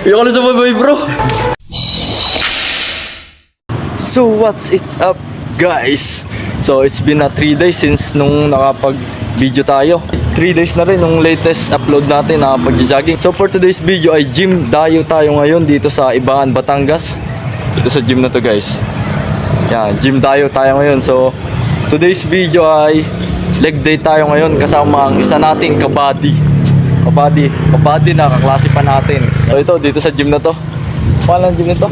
Ayoko na sumabay, bro. So what's up, guys? So it's been 3 days since nung nakapag-video tayo. 3 days na rin nung latest upload natin, nakapag-jogging. So for today's video ay gym dayo tayo ngayon dito sa Ibangan, Batangas. Dito sa gym na to, guys. Yan, gym dayo tayo ngayon. So today's video ay leg day tayo ngayon kasama ang isa nating kabady na kaklase pa natin. So ito, dito sa gym na to. Paano ang gym nito?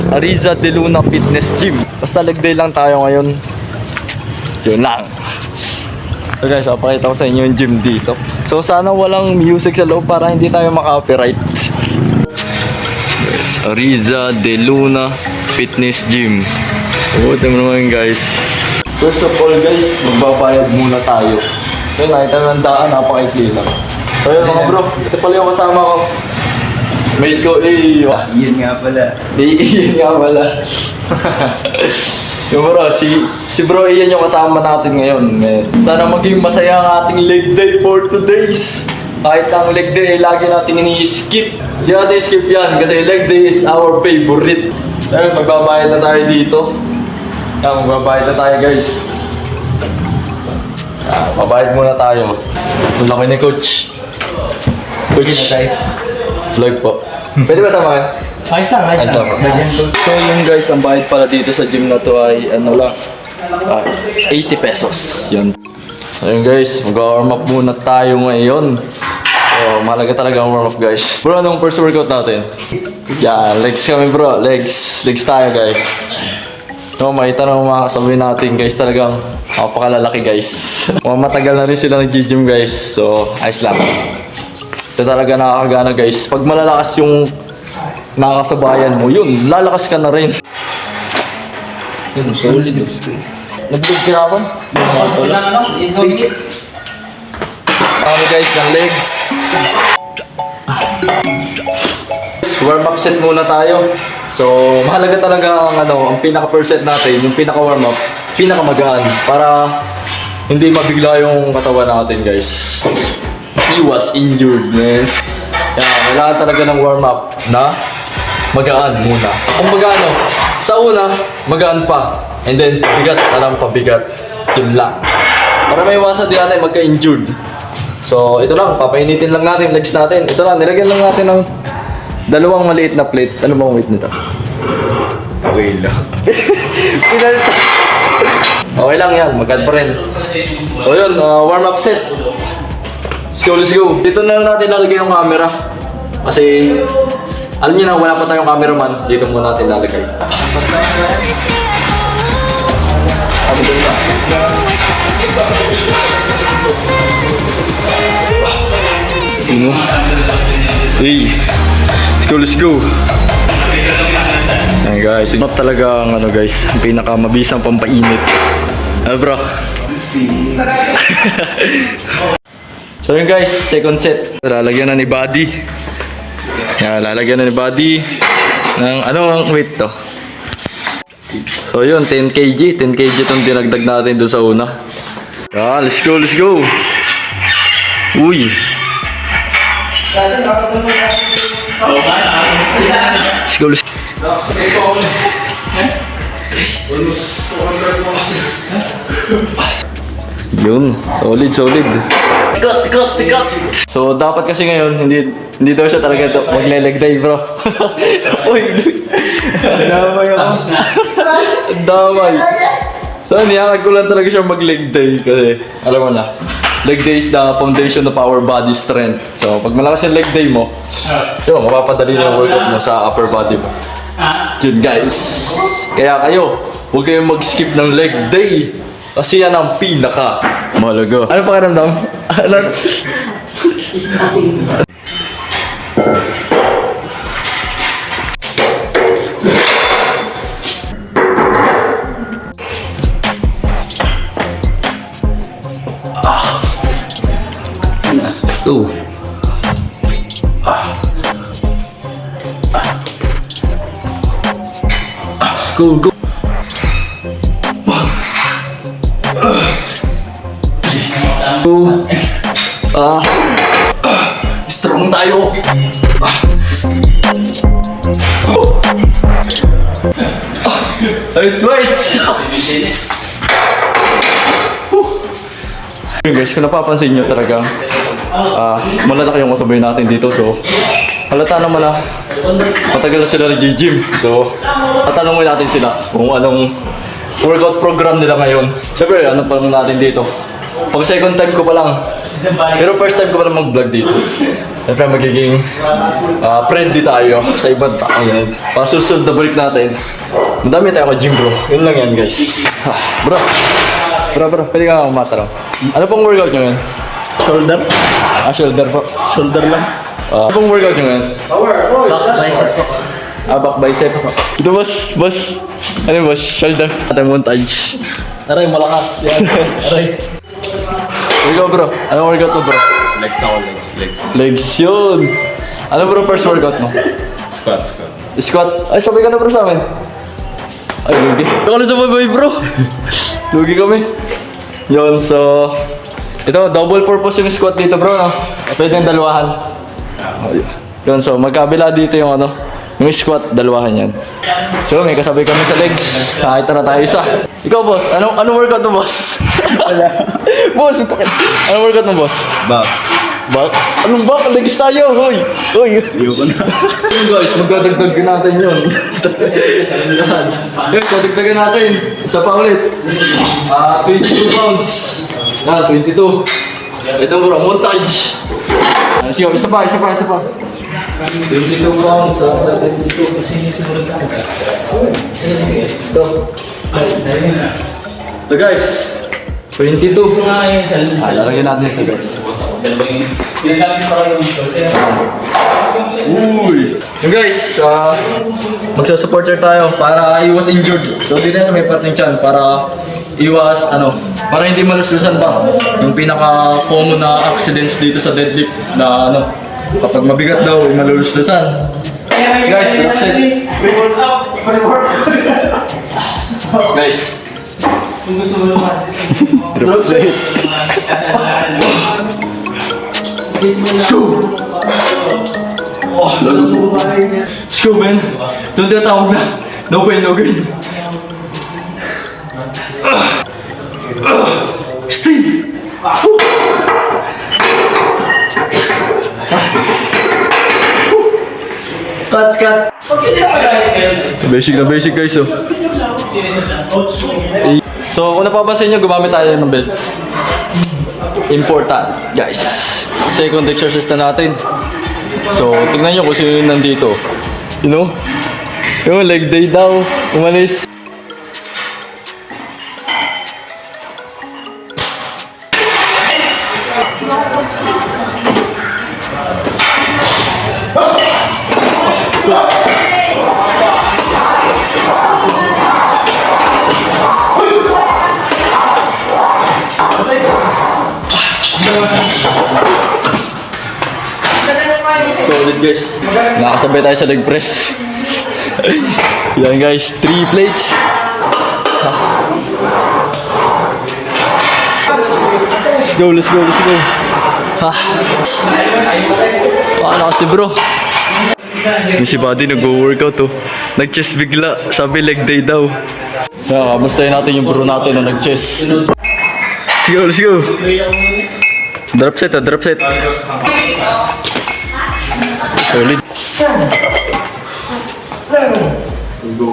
Ariza de Luna Fitness Gym. Basta leg day lang tayo ngayon. Yun lang. So guys, papakita ko sa inyo yung gym dito. So sana walang music sa loob para hindi tayo maka-copyright. Yes, Ariza de Luna Fitness Gym. Ito mo naman, guys. First of all, guys, magbabayad muna tayo. So nakita ng daan, napakaikli lang. So yun mga bro, ito pala yung kasama ko. Mate ko, Iyan nga pala. Iyan nga pala. Yung bro, si bro Ian yung kasama natin ngayon, man. Sana maging masaya ang ating leg day for 2 days. Kahit ang leg day ay lagi natin ini-skip. Hindi natin skip yan kasi leg day is our favorite. Dahil magbabayad na tayo dito. Magbabayad na tayo, guys. Mabayad muna tayo. Ang laki ni Coach. Coach. Vlog po. Pwede ba sama kayo? Ayos lang, ayos lang. So yung guys, ang bayad pala dito sa gym na to ay ano lang, 80 pesos. Yun. Ayun guys, mag-warm up muna tayo ngayon. So mahalaga talaga ang warm up, guys. Bro, anong first workout natin? Yeah, legs kami bro. Legs tayo, guys. No, makita na mga kasabi natin, guys, talagang napakalalaki, guys. Matagal na rin sila nag-gym, guys. So ayos lang. Ito talaga nakakagana, guys. Pag malalakas yung nakakasabayan mo, yun, lalakas ka na rin. Yun, solid. Nag-vlog ka ako? Okay guys, ng legs. Warm up set muna tayo. So, mahalaga talaga ang pinaka-first set natin, yung pinaka-warm up, pinaka-magaan, para hindi mabigla yung katawan natin, guys. He was injured, man. Yan, kailangan talaga ng warm-up na magaan muna. Kung magaan, sa una, magaan pa. And then, bigat, pabigat. Yun lang. Para may iwasan din natin magka-injured. So, ito lang, papainitin lang natin legs natin. Ito lang, nilagyan lang natin ng 2 maliit na plate. Ano bang weight nito? Okay lang. Okay lang yan, magaan pa rin. So yun, warm-up set. Let's go. Dito na lang natin lalagay yung camera. Kasi, alam niyo na, wala pa tayong cameraman. Dito muna natin lalagay. Sino? Hey! Let's go! Ayan guys, not talaga ang guys, ang pinakamabisang pampainit. Ano bro? So yun guys, second set. Lalagyan na ni Buddy. Yan, lalagyan na ni Buddy ng ang weight to. So yun, 10 kg itong dinagdag natin doon sa una. Let's go. Uy. Let's go. Yun, solid. Tikot. So dapat kasi ngayon hindi daw siya talaga magle-leg day, bro. Uy. Damay ako. Damay. So niyakag ko lang talaga siya mag-leg day kasi alam mo na, leg day is the foundation of our body strength. So pag malakas yung leg day mo, yun, mapapadali na yung workout mo sa upper body mo. Yun guys. Kaya kayo, huwag kayong mag-skip ng leg day. Kasi yan ang pinaka mahalaga. Ano pakiramdam? Go. Go. Strong tayo. Wait! Yun guys, kung napapansin nyo talagang malalaki yung kasabay natin dito. So, halata naman na matagal na sila nag-gym. So, tatanungin natin sila kung anong workout program nila ngayon. Siyempre, ano pa natin dito. Pag second time ko pa lang. Pero first time ko pa lang mag-vlog dito. Siyempre, magiging friendly tayo sa ibang tao yan. Para susunod na balik natin. Madami tayo ka-gym bro. Yun lang yan guys. Bro, pwede ka matanong. Ano pong workout nyo ngayon? Shoulder? Shoulder po. Shoulder lang. Ano pong workout nyo ngayon? Back bicep po. Back bicep. Ito boss. Ano yung boss? Shoulder. At montage. Aray, malakas. Yan. Aray. Ikaw bro, anong workout mo bro? Legs ako, legs. Legs yun. Ano bro first workout mo? Squat. Ay, sabay ka na bro sa amin. Ay, lugi. Ito ka na sa babay bro. Lugi kami. Yun, so... Ito, double purpose yung squat dito bro, no? Pwede yung dalawahan. Yun, so magkabila dito yung ano, yung squat, dalawahan yan. So, may kasabay kami sa legs. Nakita na tayo isa. Ikaw boss, anong workout mo boss? Boss, anong workout mo boss? Back. Back? Anong back? Legs tayo, hoy! Ayoko na. Yun guys, magdadagdag natin yun. Yan, dadagdagan natin. Isa pa ulit. 22 pounds. Yan, 22. Ito bro, montage. Sige, isa pa. 22 pounds. 22. Ito guys. 22. Lalagyan natin ito guys. Uy! Yung guys, magsa-supporter tayo para iwas injured. So dito sa may part ng tiyan para iwas para hindi maluslusan ba yung pinaka-common na accidents dito sa deadlift na kapag mabigat daw maluluslusan. Guys, drop set. Guys. Drop set. Let's go! Oh, lalo. Let's go, man. Ito ang tinatawag na no pain, no gain. Stay! Cut! Basic guys, oh. So, kung napapansin nyo, gumamit tayo ng belt. Important, guys. Second exercise na natin. So, tingnan nyo kung sino yung nandito. You know? Yung leg day daw. Umalis. Solid guys. Nakasabay tayo sa leg press. Yan guys, 3 plates. Let's go. Paano kasi bro? Yung si Buddy nag-workout oh. Nag-chest bigla. Sabi leg day daw. Kamustahin natin yung bro natin na nag-chest. Let's go. Drop set. Solid. Go.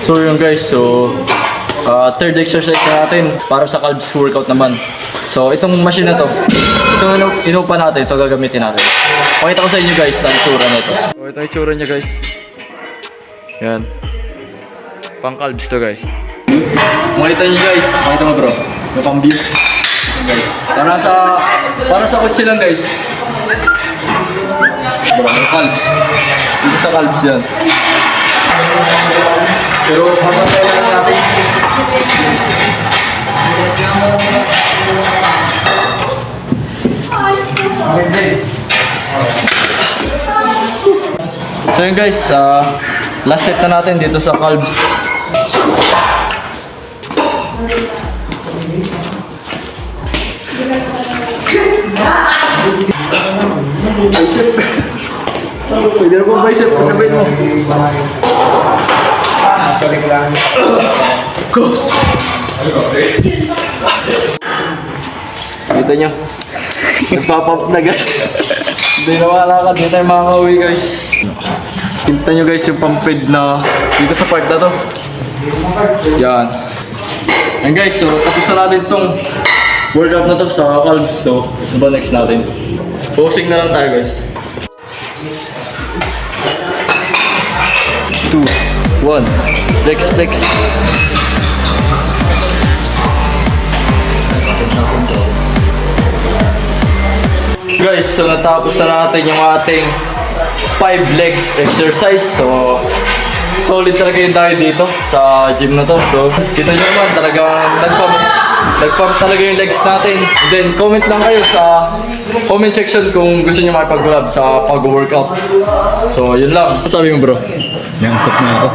So yun guys, third exercise na natin para sa calves workout naman. So itong machine na to, itong inupa natin, ito gagamitin natin. Pakita ko sa inyo guys ang itsura na ito. So ito ang itsura niya guys. Yan. Pang calves to guys. Makita nyo guys, makita mo bro, yung pang view. Guys, para sa kotse lang guys. Bro, yung calves. Dito sa calves yan. Pero pagkantay lang natin. So yun guys, last set na natin dito sa calves. bicep. Pwede na pong bicep. Sabihin mo. Go! Kita nyo. Nagpapump na guys. Hindi na makalakad. Hindi tayo makakauwi guys. Kita nyo guys yung pampid na dito sa part na to. Yan. And guys, so tapos na natin tong workout na to sa calves. So, ano ba next natin? Posing na lang tayo guys. 2, 1, flex, flex. Guys, so natapos na natin yung ating 5 legs exercise. So, solid talaga yung tayo dito sa gym na to. So, kita nyo naman talagang nagpump talaga yung legs natin. And then, comment lang kayo sa comment section kung gusto nyo makipag-collab sa pag-workout. So, yun lang. Sabi mo bro? Nyantok na ako.